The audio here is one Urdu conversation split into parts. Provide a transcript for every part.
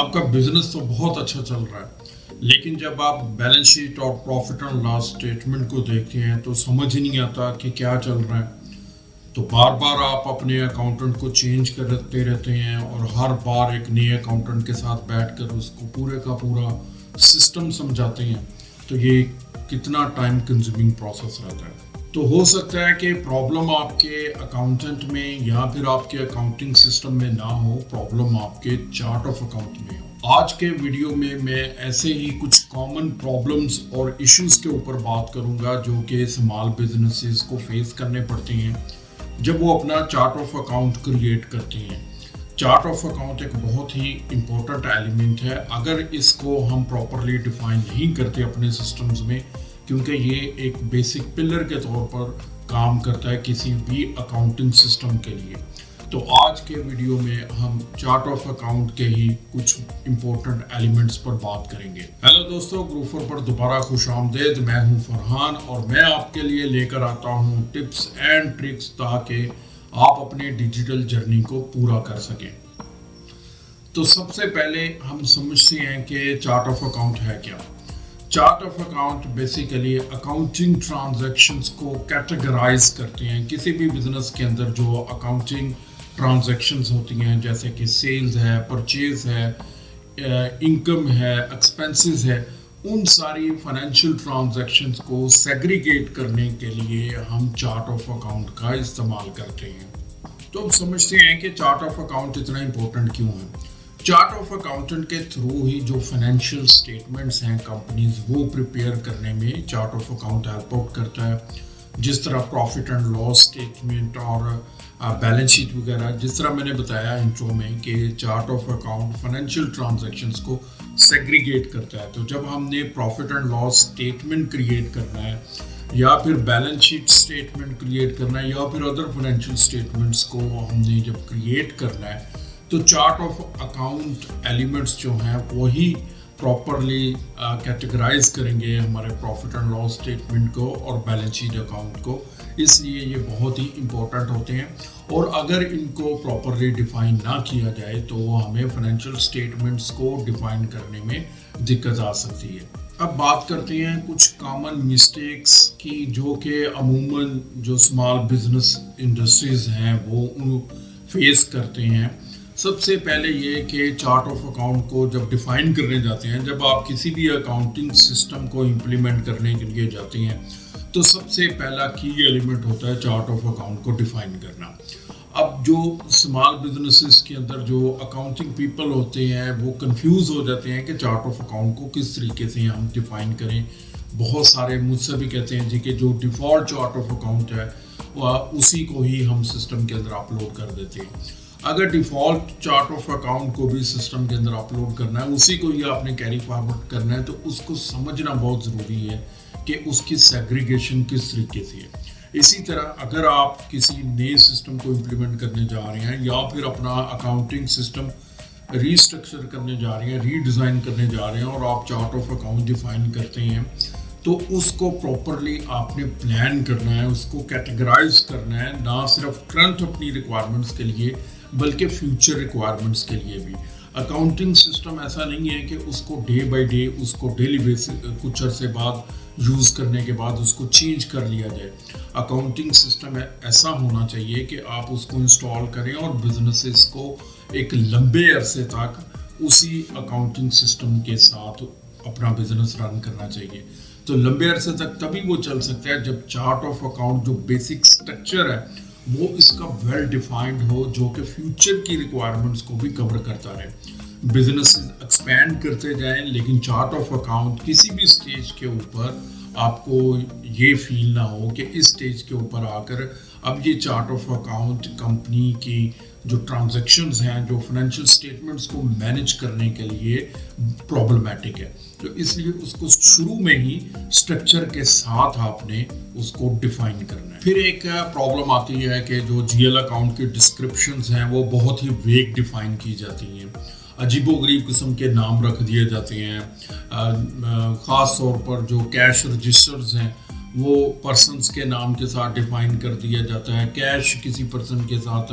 آپ کا بزنس تو بہت اچھا چل رہا ہے، لیکن جب آپ بیلنس شیٹ اور پروفٹ اینڈ لاس اسٹیٹمنٹ کو دیکھتے ہیں تو سمجھ ہی نہیں آتا کہ کیا چل رہا ہے. تو بار بار آپ اپنے اکاؤنٹنٹ کو چینج کرتے رہتے ہیں اور ہر بار ایک نئے اکاؤنٹنٹ کے ساتھ بیٹھ کر اس کو پورے کا پورا سسٹم سمجھاتے ہیں. تو یہ کتنا ٹائم کنزیومنگ پروسیس رہتا ہے. تو ہو سکتا ہے کہ پرابلم آپ کے اکاؤنٹنٹ میں یا پھر آپ کے اکاؤنٹنگ سسٹم میں نہ ہو، پرابلم آپ کے چارٹ آف اکاؤنٹ میں ہو. آج کے ویڈیو میں ایسے ہی کچھ کامن پرابلمز اور ایشوز کے اوپر بات کروں گا جو کہ اسمال بزنسز کو فیس کرنے پڑتے ہیں جب وہ اپنا چارٹ آف اکاؤنٹ کریٹ کرتے ہیں. چارٹ آف اکاؤنٹ ایک بہت ہی امپورٹنٹ ایلیمنٹ ہے. اگر اس کو ہم پراپرلی ڈیفائن نہیں کرتے اپنے سسٹمز میں، کیونکہ یہ ایک بیسک پلر کے طور پر کام کرتا ہے کسی بھی اکاؤنٹنگ سسٹم کے لیے. تو آج کے ویڈیو میں ہم چارٹ آف اکاؤنٹ کے ہی کچھ امپورٹنٹ ایلیمنٹس پر بات کریں گے. ہیلو دوستو، گروفر پر دوبارہ خوش آمدید. میں ہوں فرحان اور میں آپ کے لیے لے کر آتا ہوں ٹپس اینڈ ٹرکس تاکہ آپ اپنے ڈیجیٹل جرنی کو پورا کر سکیں. تو سب سے پہلے ہم سمجھتے ہیں کہ چارٹ آف اکاؤنٹ ہے کیا. Chart of account basically accounting transactions کو کیٹیگرائز کرتے ہیں. کسی بھی بزنس کے اندر جو اکاؤنٹنگ ٹرانزیکشنز ہوتی ہیں جیسے کہ سیلز ہے، پرچیز ہے، انکم ہے، ایکسپینسز ہے، ان ساری فائنینشیل ٹرانزیکشنز کو سیگریگیٹ کرنے کے لیے ہم چارٹ آف اکاؤنٹ کا استعمال کرتے ہیں. تو اب سمجھتے ہیں کہ چارٹ آف اکاؤنٹ اتنا امپورٹنٹ کیوں ہے. چارٹ آف اکاؤنٹنٹ کے تھرو ہی جو فائنینشیل سٹیٹمنٹس ہیں کمپنیز وہ پریپیئر کرنے میں chart of account help out کرتا ہے. جس طرح پروفٹ اینڈ لاس سٹیٹمنٹ اور بیلنس شیٹ وغیرہ، جس طرح میں نے بتایا انٹرو میں کہ chart of account financial transactions کو سیگریگیٹ کرتا ہے. تو جب ہم نے profit and loss statement create کرنا ہے یا پھر بیلنس شیٹ سٹیٹمنٹ کریٹ کرنا ہے یا پھر ادر فائنینشیل سٹیٹمنٹس کو ہم نے جب کریٹ کرنا ہے تو چارٹ آف اکاؤنٹ ایلیمنٹس جو ہیں وہی پراپرلی کیٹیگرائز کریں گے ہمارے پروفٹ اینڈ لاس اسٹیٹمنٹ کو اور بیلنس شیٹ اکاؤنٹ کو. اس لیے یہ بہت ہی امپورٹنٹ ہوتے ہیں اور اگر ان کو پراپرلی ڈیفائن نہ کیا جائے تو ہمیں فائنینشیل اسٹیٹمنٹس کو ڈیفائن کرنے میں دقت آ سکتی ہے. اب بات کرتے ہیں کچھ کامن مسٹیکس کی جو کہ عموماً جو اسمال بزنس انڈسٹریز ہیں وہ فیس کرتے ہیں. سب سے پہلے یہ کہ چارٹ آف اکاؤنٹ کو جب ڈیفائن کرنے جاتے ہیں، جب آپ کسی بھی اکاؤنٹنگ سسٹم کو امپلیمنٹ کرنے کے لیے جاتے ہیں تو سب سے پہلا کی ایلیمنٹ ہوتا ہے چارٹ آف اکاؤنٹ کو ڈیفائن کرنا. اب جو اسمال بزنسز کے اندر جو اکاؤنٹنگ پیپل ہوتے ہیں وہ کنفیوز ہو جاتے ہیں کہ چارٹ آف اکاؤنٹ کو کس طریقے سے ہم ڈیفائن کریں. بہت سارے مجھ سے بھی کہتے ہیں جی کہ جو ڈیفالٹ چارٹ آف اکاؤنٹ ہے اسی کو ہی ہم سسٹم کے اندر اپلوڈ کر دیتے ہیں. اگر ڈیفالٹ چارٹ آف اکاؤنٹ کو بھی سسٹم کے اندر اپلوڈ کرنا ہے، اسی کو ہی آپ نے کیری فارورڈ کرنا ہے، تو اس کو سمجھنا بہت ضروری ہے کہ اس کی سیگریگیشن کس طریقے سے ہے. اسی طرح اگر آپ کسی نئے سسٹم کو امپلیمنٹ کرنے جا رہے ہیں یا پھر اپنا اکاؤنٹنگ سسٹم ری اسٹرکچر کرنے جا رہے ہیں، ری ڈیزائن کرنے جا رہے ہیں اور آپ چارٹ آف اکاؤنٹ ڈیفائن کرتے ہیں تو اس کو پراپرلی آپ نے پلان کرنا ہے، اس کو کیٹیگرائز کرنا ہے، نہ صرف کرنٹ اپنی ریکوائرمنٹس کے لیے بلکہ فیوچر ریکوائرمنٹس کے لیے بھی. اکاؤنٹنگ سسٹم ایسا نہیں ہے کہ اس کو ڈے بائی ڈے، اس کو ڈیلی بیس کچھ عرصے بعد یوز کرنے کے بعد اس کو چینج کر لیا جائے. اکاؤنٹنگ سسٹم ایسا ہونا چاہیے کہ آپ اس کو انسٹال کریں اور بزنسز کو ایک لمبے عرصے تک اسی اکاؤنٹنگ سسٹم کے ساتھ اپنا بزنس رن کرنا چاہیے. تو لمبے عرصے تک تبھی وہ چل سکتا ہے جب چارٹ آف اکاؤنٹ جو بیسک سٹرکچر ہے وہ اس کا ویل ڈیفائنڈ ہو، جو کہ فیوچر کی ریکوائرمنٹس کو بھی کور کرتا رہے. بزنس ایکسپینڈ کرتے جائیں لیکن چارٹ آف اکاؤنٹ کسی بھی سٹیج کے اوپر آپ کو یہ فیل نہ ہو کہ اس سٹیج کے اوپر آ کر اب یہ چارٹ آف اکاؤنٹ کمپنی کی جو ٹرانزیکشنز ہیں، جو فائنینشیل سٹیٹمنٹس کو مینیج کرنے کے لیے پرابلمیٹک ہے. تو اس لیے اس کو شروع میں ہی سٹرکچر کے ساتھ آپ نے اس کو ڈیفائن کرنا ہے. پھر ایک پرابلم آتی ہے کہ جو جی ایل اکاؤنٹ کی ڈسکرپشنز ہیں وہ بہت ہی ویگ ڈیفائن کی جاتی ہیں، عجیب و غریب قسم کے نام رکھ دیے جاتے ہیں. خاص طور پر جو کیش رجسٹرز ہیں وہ پرسنس کے نام کے ساتھ ڈیفائن کر دیا جاتا ہے. کیش کسی پرسن کے ساتھ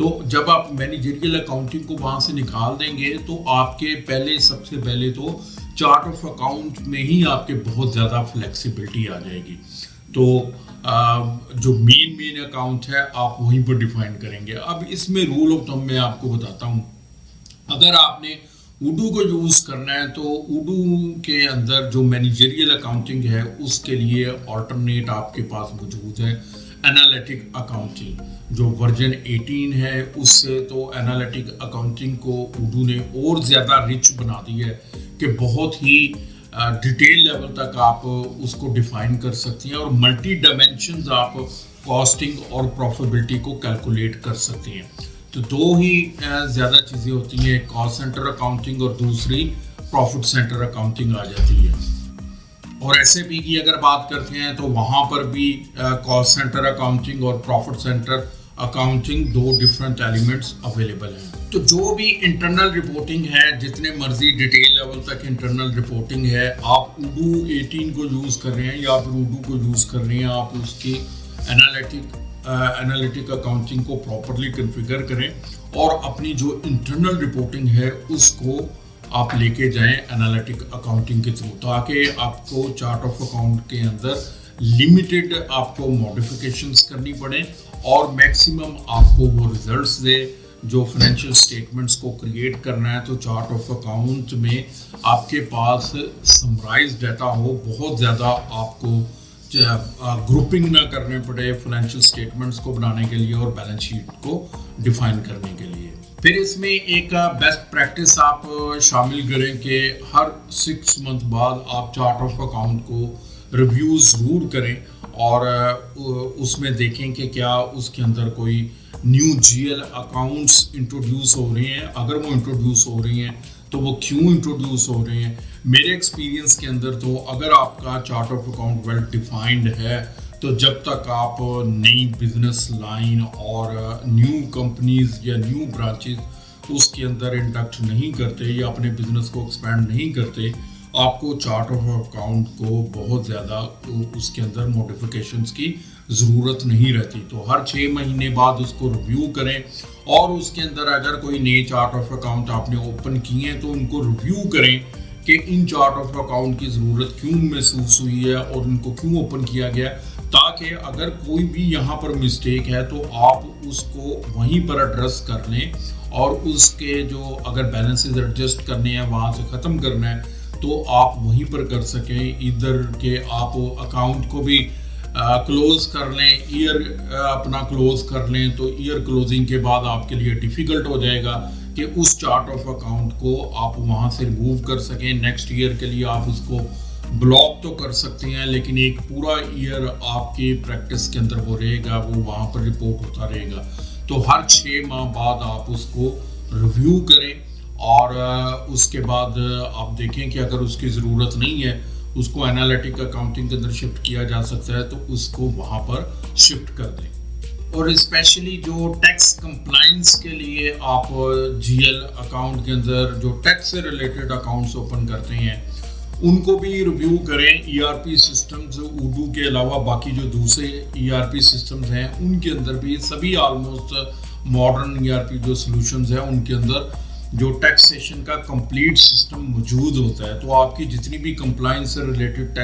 تو جب آپ مینیجریل اکاؤنٹنگ کو وہاں سے نکال دیں گے تو آپ کے سب سے پہلے تو چارٹ آف اکاؤنٹ میں ہی آپ کے بہت زیادہ فلیکسیبلٹی آ جائے گی. تو جو مین اکاؤنٹ ہے آپ وہیں پر ڈیفائن کریں گے. اب اس میں رول آف تھم میں آپ کو بتاتا ہوں. اگر آپ نے اوڈو کو یوز کرنا ہے تو اوڈو کے اندر جو مینیجریل اکاؤنٹنگ ہے اس کے لیے آلٹرنیٹ آپ کے پاس موجود ہے انالیٹک اکاؤنٹنگ. جو ورژن 18 ہے اس سے تو انالیٹک اکاؤنٹنگ کو اوڈو نے اور زیادہ رچ بنا دی ہے کہ بہت ہی ڈیٹیل لیول تک آپ اس کو ڈیفائن کر سکتی ہیں اور ملٹی ڈائمینشنز آپ کاسٹنگ اور پروفیبلٹی کو کیلکولیٹ کر سکتی ہیں. تو دو ہی زیادہ چیزیں ہوتی ہیں, ایک کاسٹ سینٹر اکاؤنٹنگ اور دوسری پروفٹ سینٹر اکاؤنٹنگ آ جاتی ہے. اور ایس اے پی کی اگر بات کرتے ہیں تو وہاں پر بھی کاسٹ سینٹر اکاؤنٹنگ اور پروفٹ سینٹر اکاؤنٹنگ دو ڈفرینٹ ایلیمنٹس اویلیبل ہیں. تو جو بھی انٹرنل رپورٹنگ ہے, جتنے مرضی ڈیٹیل لیول تک انٹرنل رپورٹنگ ہے, آپ اوڈو 18 کو یوز کر رہے ہیں یا پھر اوڈو کو یوز کر رہے ہیں, آپ اس کی انالیٹک اکاؤنٹنگ کو پراپرلی کنفیگر کریں اور اپنی جو انٹرنل رپورٹنگ ہے اس کو آپ لے کے جائیں انالیٹک اکاؤنٹنگ کے تھرو, تاکہ آپ کو چارٹ آف اکاؤنٹ کے اندر لمیٹڈ آپ کو ماڈیفیکیشنز کرنی پڑیں اور میکسیمم آپ کو وہ ریزلٹس دے جو فائنینشیل سٹیٹمنٹس کو کریٹ کرنا ہے. تو چارٹ آف اکاؤنٹ میں آپ کے پاس سمرائز ڈیٹا ہو, بہت زیادہ آپ کو گروپنگ نہ کرنے پڑے فائنینشیل سٹیٹمنٹس کو بنانے کے لیے اور بیلنس شیٹ کو ڈیفائن کرنے کے لیے. پھر اس میں ایک بیسٹ پریکٹس آپ شامل کریں کہ ہر 6 منتھ بعد آپ چارٹ آف اکاؤنٹ کو ریویو ضرور کریں اور اس میں دیکھیں کہ کیا اس کے اندر کوئی new G L accounts introduce ہو رہے ہیں. اگر وہ انٹروڈیوس ہو رہی ہیں تو وہ کیوں انٹروڈیوس ہو رہے ہیں. میرے ایکسپیرینس کے اندر تو اگر آپ کا chart of account well defined ہے تو جب تک آپ نئی بزنس لائن اور نیو کمپنیز یا نیو برانچز اس کے اندر انڈکٹ نہیں کرتے یا اپنے بزنس کو ایکسپینڈ نہیں کرتے, آپ کو چارٹ آف اکاؤنٹ کو بہت زیادہ اس کے اندر موڈیفیکیشنز کی ضرورت نہیں رہتی. تو ہر 6 مہینے بعد اس کو ریویو کریں اور اس کے اندر اگر کوئی نئے چارٹ آف اکاؤنٹ آپ نے اوپن کیے ہیں تو ان کو ریویو کریں کہ ان چارٹ آف اکاؤنٹ کی ضرورت کیوں محسوس ہوئی ہے اور ان کو کیوں اوپن کیا گیا, تاکہ اگر کوئی بھی یہاں پر مسٹیک ہے تو آپ اس کو وہیں پر ایڈریس کر لیں اور اس کے جو اگر بیلنسز ایڈجسٹ کرنے ہیں وہاں سے ختم کرنا ہے تو آپ وہیں پر کر سکیں. ادھر کہ آپ اکاؤنٹ کو بھی کلوز کر لیں, ایئر اپنا کلوز کر لیں تو ایئر کلوزنگ کے بعد آپ کے لیے ڈیفیکلٹ ہو جائے گا کہ اس چارٹ آف اکاؤنٹ کو آپ وہاں سے ریموو کر سکیں. نیکسٹ ایئر کے لیے آپ اس کو بلاک تو کر سکتے ہیں لیکن ایک پورا ایئر آپ کی پریکٹس کے اندر وہ رہے گا, وہ وہاں پر رپورٹ ہوتا رہے گا. تو ہر 6 ماہ بعد آپ اس کو ریویو کریں اور اس کے بعد آپ دیکھیں کہ اگر اس کی ضرورت نہیں ہے, اس کو انالیٹک اکاؤنٹنگ کے اندر شفٹ کیا جا سکتا ہے تو اس کو وہاں پر شفٹ کر دیں. اور اسپیشلی جو ٹیکس کمپلائنس کے لیے آپ جی ایل اکاؤنٹ کے اندر جو ٹیکس سے ریلیٹڈ اکاؤنٹس اوپن کرتے ہیں ان کو بھی ریویو کریں. E R P systems odo کے علاوہ باقی جو دوسرے ای آر پی سسٹمز ہیں ان کے اندر بھی سبھی almost modern E R P جو سلوشنز ہیں ان کے اندر جو ٹیکسیشن کا کمپلیٹ سسٹم موجود ہوتا ہے. تو آپ کی جتنی بھی کمپلائنس سے ریلیٹڈ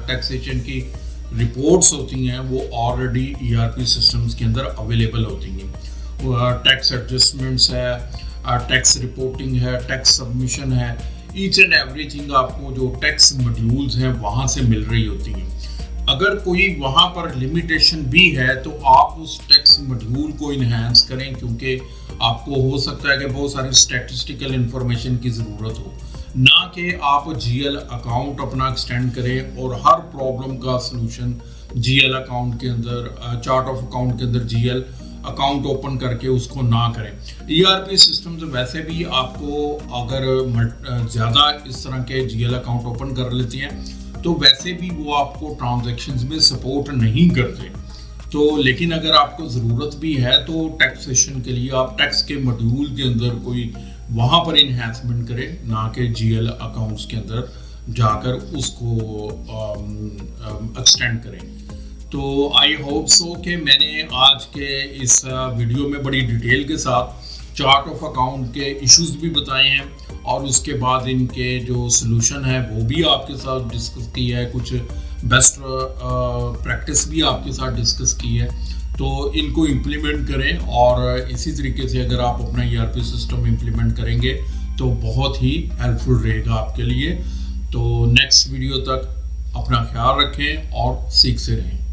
ٹیکسیشن کی رپورٹس ہوتی ہیں وہ already E R P systems کے اندر اویلیبل ہوتی ہیں. ٹیکس ایڈجسٹمنٹس ہے, ٹیکس رپورٹنگ ہے, ٹیکس سبمیشن ہے, ایچ اینڈ ایوری تھنگ آپ کو جو ٹیکس ماڈیولز ہیں وہاں سے مل رہی ہوتی ہیں. اگر کوئی وہاں پر لمیٹیشن بھی ہے تو آپ اس ٹیکس ماڈیول کو انہینس کریں, کیونکہ آپ کو ہو سکتا ہے کہ بہت ساری اسٹیٹسٹیکل انفارمیشن کی ضرورت ہو, نہ کہ آپ جی ایل اکاؤنٹ اپنا ایکسٹینڈ کریں اور ہر پرابلم کا سلوشن جی ایل اکاؤنٹ کے اندر, چارٹ آف اکاؤنٹ کے اندر جی ایل اکاؤنٹ اوپن کر کے اس کو نہ کریں. ای آر پی سسٹمز ویسے بھی آپ کو اگر زیادہ اس طرح کے جی ایل اکاؤنٹ اوپن کر لیتے ہیں تو ویسے بھی وہ آپ کو ٹرانزیکشنز میں سپورٹ نہیں کرتے. تو لیکن اگر آپ کو ضرورت بھی ہے تو ٹیکسیشن کے لیے آپ ٹیکس کے ماڈیول کے اندر کوئی وہاں پر انہینسمنٹ کریں, نہ کہ جی ایل اکاؤنٹس کے اندر جا کر اس کو ایکسٹینڈ کریں. تو آئی ہوپ سو کہ میں نے آج کے اس ویڈیو میں بڑی ڈیٹیل کے ساتھ چارٹ آف اکاؤنٹ کے ایشوز بھی بتائے ہیں اور اس کے بعد ان کے جو سلوشن ہے وہ بھی آپ کے ساتھ ڈسکس کی ہے, کچھ بیسٹ پریکٹس بھی آپ کے ساتھ ڈسکس کی ہے. تو ان کو امپلیمنٹ کریں اور اسی طریقے سے اگر آپ اپنا ERP سسٹم امپلیمنٹ کریں گے تو بہت ہی ہیلپ فل رہے گا آپ کے لیے. تو نیکسٹ ویڈیو تک اپنا خیال رکھیں اور سیکھتے رہیں.